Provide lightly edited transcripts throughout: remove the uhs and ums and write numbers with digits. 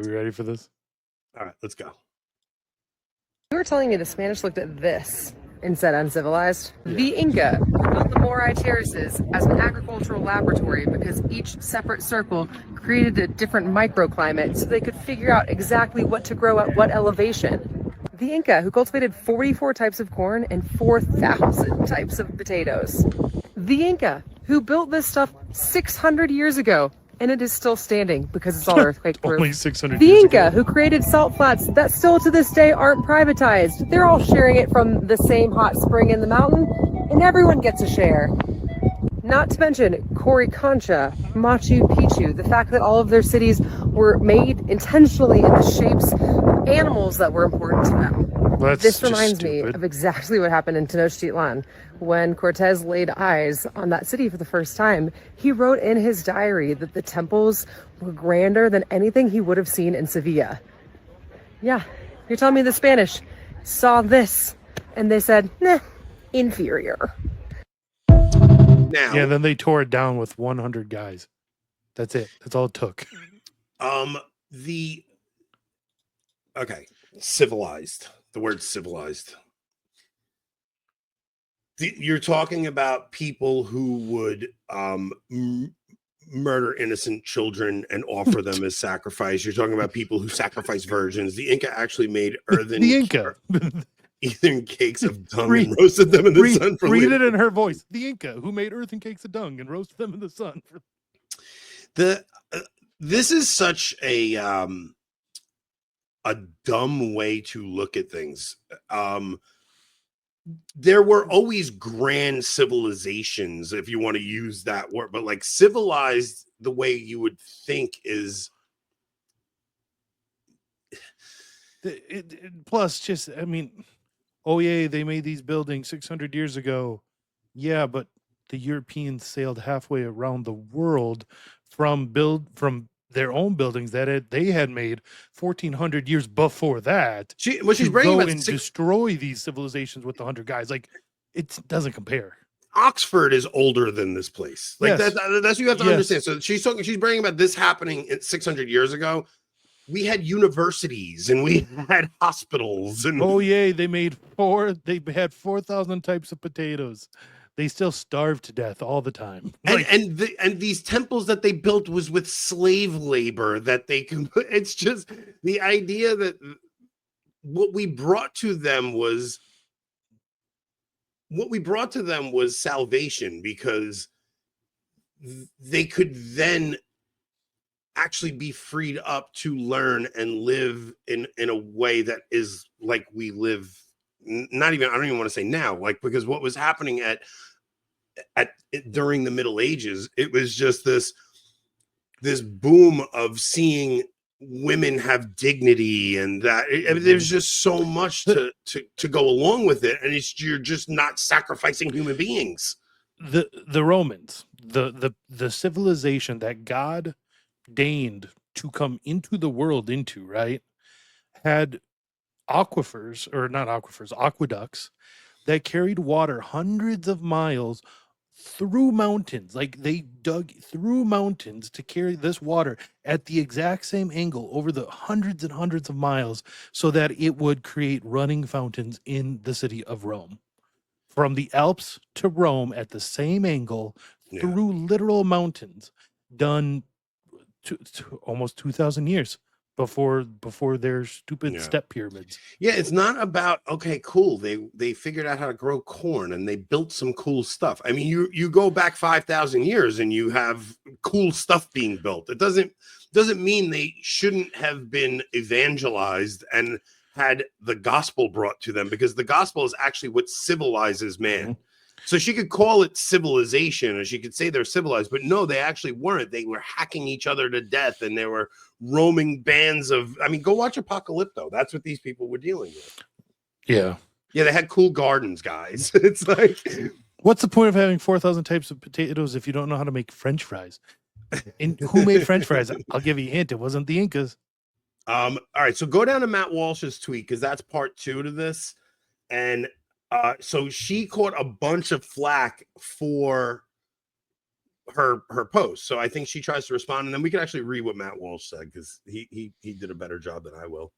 Are we ready for this? All right, let's go. You were telling me the Spanish looked at this and said uncivilized. Yeah. The Inca built the Morai terraces as an agricultural laboratory because each separate circle created a different microclimate so they could figure out exactly what to grow at what elevation. The Inca, who cultivated 44 types of corn and 4,000 types of potatoes. The Inca, who built this stuff 600 years ago, and it is still standing because it's all earthquake proof. Only 600 the years Inca, ago. who created salt flats that still to this day aren't privatized. They're all sharing it from the same hot spring in the mountain, and everyone gets a share. Not to mention Coricancha, Machu Picchu, the fact that all of their cities were made intentionally in the shapes of animals that were important to them. This reminds me of exactly what happened in Tenochtitlan. When Cortez laid eyes on that city for the first time, he wrote in his diary that the temples were grander than anything he would have seen in Sevilla. Yeah, you're telling me the Spanish saw this and they said, nah, inferior. Now, yeah, then they tore it down with 100 guys. That's it. That's all it took. Okay, civilized. The word civilized. You're talking about people who would murder innocent children and offer them as sacrifice. You're talking about people who sacrifice virgins. The Inca actually made earthen cakes of dung and roasted them in the sun. Read it in her voice. The Inca who made earthen cakes of dung and roasted them in the sun. This is such a dumb way to look at things. There were always grand civilizations, if you want to use that word, but like civilized, the way you would think is. Plus, just, I mean, oh yeah, they made these buildings 600 years ago. Yeah, but the Europeans sailed halfway around the world from their own buildings that they had made 1,400 years before that. She's to bringing go about and destroy these civilizations with 100 guys. Like, it doesn't compare. Oxford is older than this place. Like yes. that's what you have to understand. So she's bringing about this happening 600 years ago. We had universities and we had hospitals and oh yeah, they had 4,000 types of potatoes. They still starved to death all the time. And these temples that they built was with slave labor that they can. It's just the idea that what we brought to them was salvation, because they could then actually be freed up to learn and live in a way that is like we live. I don't even want to say now, like, because what was happening during the Middle Ages, it was just this boom of seeing women have dignity, and that there's just so much to go along with it, and you're just not sacrificing human beings. The Romans, the civilization that God deigned to come into the world into, right, had aqueducts that carried water hundreds of miles through mountains. Like, they dug through mountains to carry this water at the exact same angle over the hundreds and hundreds of miles so that it would create running fountains in the city of Rome. From the Alps to Rome at the same angle through literal mountains, done to almost 2,000 years before their stupid step pyramids. Yeah, it's not about, okay, cool, they figured out how to grow corn and they built some cool stuff. I mean, you go back 5,000 years and you have cool stuff being built. It doesn't mean they shouldn't have been evangelized and had the gospel brought to them, because the gospel is actually what civilizes man. Mm-hmm. So she could call it civilization, or she could say they're civilized, but no, they actually weren't. They were hacking each other to death, and they were roaming bands of, I mean, go watch Apocalypto. That's what these people were dealing with. Yeah. Yeah, they had cool gardens, guys. It's like, what's the point of having 4,000 types of potatoes if you don't know how to make French fries? And who made French fries? I'll give you a hint. It wasn't the Incas. All right, so go down to Matt Walsh's tweet, because that's part 2 to this. And so she caught a bunch of flack for her post. So I think she tries to respond, and then we can actually read what Matt Walsh said, because he did a better job than I will.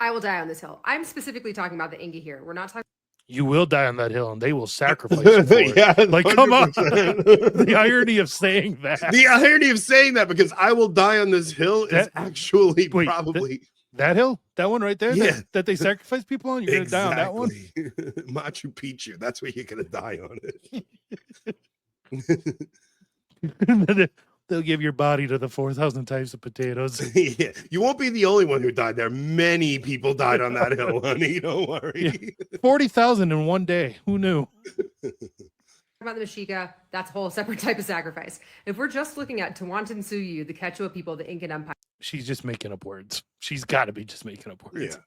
I will die on this hill. I'm specifically talking about the Inca here. We're not talking. You will die on that hill, and they will sacrifice you for it. Yeah, Like, come on. 100%. The irony of saying that. The irony of saying that, because I will die on this hill, is actually probably that hill, that one right there. Yeah, that they sacrifice people on. You're gonna die on that one. Machu Picchu. That's where you're gonna die on it. They'll give your body to the 4,000 types of potatoes. Yeah, you won't be the only one who died there. Many people died on that hill, honey. Don't worry. Yeah. 40,000 in one day. Who knew? About the Mexica, that's a whole separate type of sacrifice. If we're just looking at Tawantinsuyu, the Quechua people, the Incan Empire. She's just making up words. She's got to be just making up words.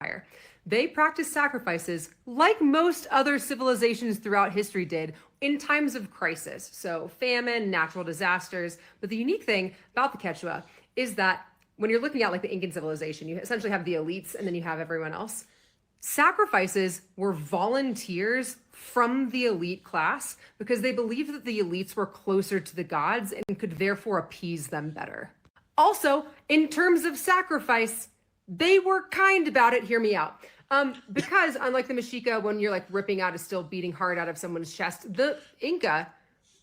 Yeah. They practiced sacrifices like most other civilizations throughout history did in times of crisis. So famine, natural disasters. But the unique thing about the Quechua is that when you're looking at like the Incan civilization, you essentially have the elites and then you have everyone else. Sacrifices were volunteers from the elite class because they believed that the elites were closer to the gods and could therefore appease them better. Also, in terms of sacrifice, they were kind about it. Hear me out. Because unlike the Mexica, when you're like ripping out a still beating heart out of someone's chest, the Inca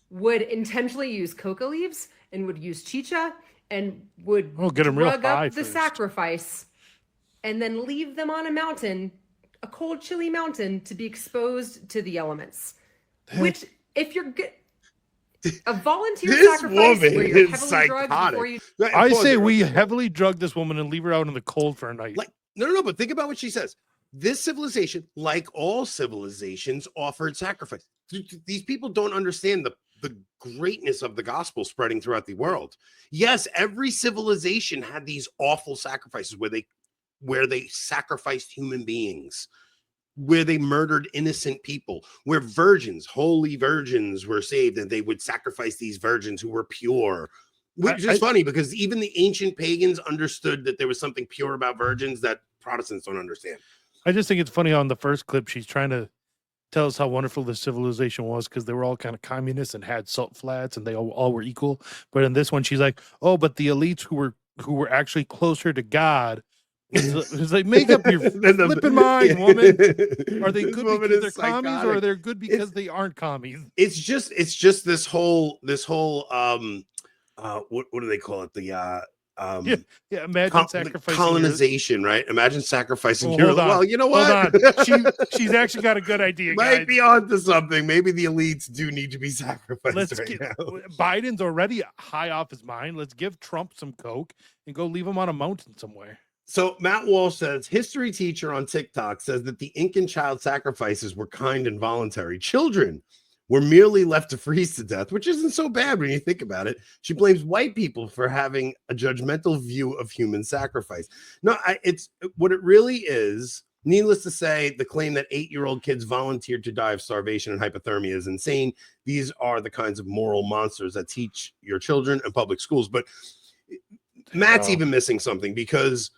would intentionally use coca leaves and would use chicha and would get them real drug high up the first. sacrifice and then leave them on a mountain, a cold, chilly mountain, to be exposed to the elements. Which, if you're good, a volunteer sacrifice where you're heavily drugged before you. I say we heavily drug this woman and leave her out in the cold for a night. Like, no, but think about what she says. This civilization, like all civilizations, offered sacrifice. These people don't understand the greatness of the gospel spreading throughout the world. Yes, every civilization had these awful sacrifices where they sacrificed human beings, where they murdered innocent people, where holy virgins were saved, and they would sacrifice these virgins who were pure. Which is funny, because even the ancient pagans understood that there was something pure about virgins that Protestants don't understand. I just think it's funny how in the first clip she's trying to tell us how wonderful this civilization was because they were all kind of communists and had salt flats and they all were equal. But in this one, she's like, "Oh, but the elites who were actually closer to God." It's like, make up your flipping mind, woman. Are they good because they're commies, or are they good because they aren't commies? It's just this whole what do they call it? Imagine sacrificing colonization, right? Imagine sacrificing well, you know what? She's actually got a good idea. Might be onto something. Maybe the elites do need to be sacrificed now. Biden's already high off his mind. Let's give Trump some coke and go leave him on a mountain somewhere. So Matt Walsh says, history teacher on TikTok says that the Incan child sacrifices were kind and voluntary. Children were merely left to freeze to death, which isn't so bad when you think about it. She blames white people for having a judgmental view of human sacrifice. No, it's what it really is. Needless to say, the claim that 8-year-old kids volunteered to die of starvation and hypothermia is insane. These are the kinds of moral monsters that teach your children in public schools. But Matt's even missing something, because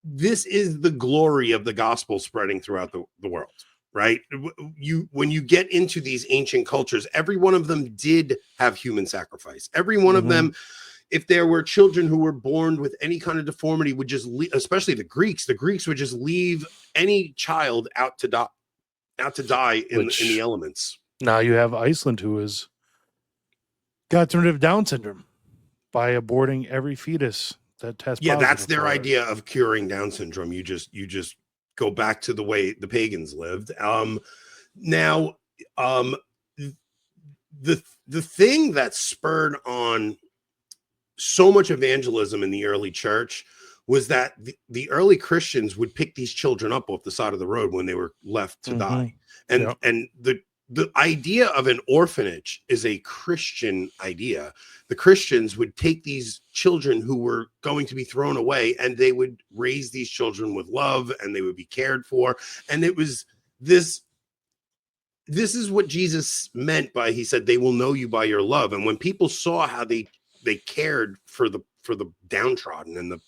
this is the glory of the gospel spreading throughout the world. Right? When you get into these ancient cultures, every one of them did have human sacrifice. Every one of them, if there were children who were born with any kind of deformity, would just leave, especially the Greeks would just leave any child out to die in the elements. Now you have Iceland, who has got rid of Down syndrome by aborting every fetus that tests positive. That's their idea of curing Down syndrome. You just go back to the way the pagans lived. The thing that spurred on so much evangelism in the early church was that the early Christians would pick these children up off the side of the road when they were left to die. And the idea of an orphanage is a Christian idea. The Christians would take these children who were going to be thrown away, and they would raise these children with love, and they would be cared for. And it was this is what Jesus meant by, he said, they will know you by your love. And when people saw how they cared for the downtrodden and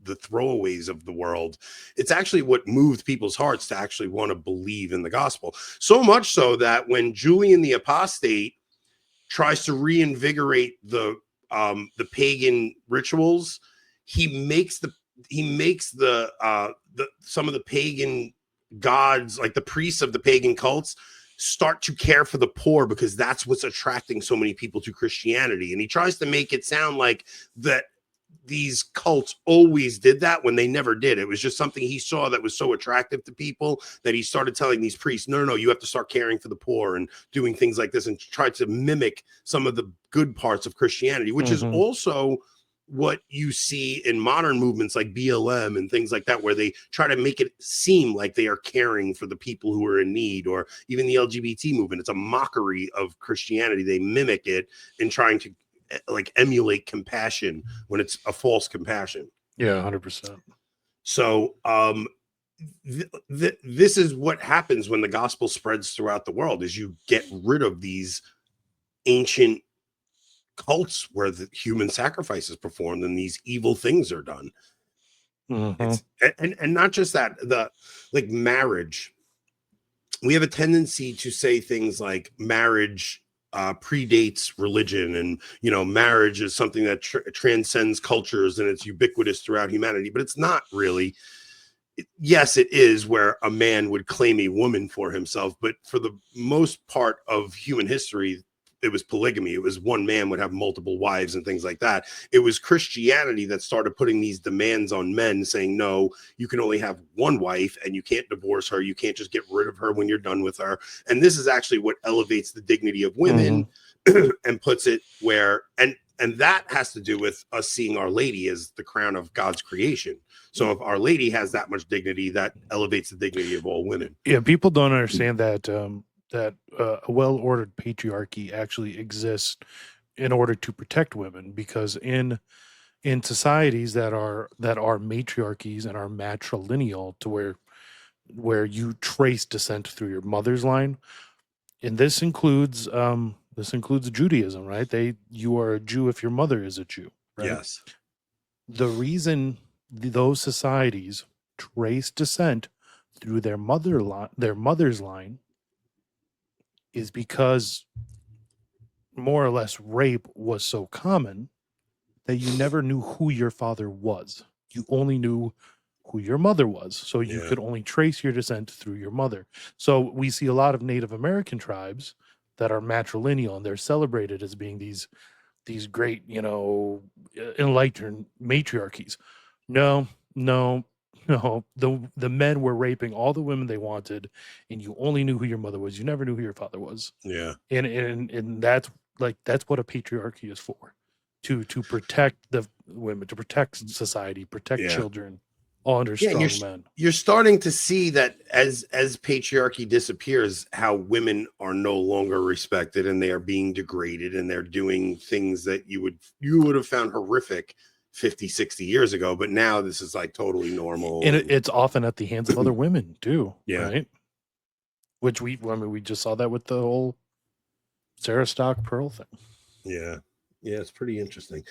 the throwaways of the world. It's actually what moved people's hearts to actually want to believe in the gospel. So much so that when Julian the Apostate tries to reinvigorate the pagan rituals, he makes the some of the pagan gods, like the priests of the pagan cults, start to care for the poor because that's what's attracting so many people to Christianity. And he tries to make it sound like that these cults always did that when they never did. It was just something he saw that was so attractive to people that he started telling these priests, no, you have to start caring for the poor and doing things like this, and try to mimic some of the good parts of Christianity, which is also what you see in modern movements like BLM and things like that, where they try to make it seem like they are caring for the people who are in need, or even the LGBT movement. It's a mockery of Christianity. They mimic it in trying to like emulate compassion when it's a false compassion. Yeah, 100%. So this is what happens when the gospel spreads throughout the world, is you get rid of these ancient cults where the human sacrifice is performed and these evil things are done. It's, and not just that, the like marriage. We have a tendency to say things like marriage predates religion, and marriage is something that transcends cultures and it's ubiquitous throughout humanity, but it's not really. Yes, it is, where a man would claim a woman for himself, but for the most part of human history, it was polygamy. It was one man would have multiple wives and things like that. It was Christianity that started putting these demands on men, saying, no, you can only have one wife and you can't divorce her. You can't just get rid of her when you're done with her. And this is actually what elevates the dignity of women and puts it where, and that has to do with us seeing Our Lady as the crown of God's creation. So if Our Lady has that much dignity, that elevates the dignity of all women. Yeah, people don't understand that a well-ordered patriarchy actually exists in order to protect women, because in societies that are matriarchies and are matrilineal, to where you trace descent through your mother's line, and this includes Judaism, right? You are a Jew if your mother is a Jew, right? Yes. The reason those societies trace descent through their mother's line is because more or less rape was so common that you never knew who your father was. You only knew who your mother was. So you could only trace your descent through your mother. So we see a lot of Native American tribes that are matrilineal, and they're celebrated as being these great, enlightened matriarchies. No. The men were raping all the women they wanted, and you only knew who your mother was. You never knew who your father was. Yeah. And that's what a patriarchy is for. To protect the women, to protect society, protect children, all under strong men. You're starting to see that as patriarchy disappears, how women are no longer respected and they are being degraded, and they're doing things that you would have found horrific 50, 60 years ago, but now this is like totally normal. And it's often at the hands of other women too. Yeah. Right. Which we just saw that with the whole Sarah Stock Pearl thing. Yeah. Yeah. It's pretty interesting.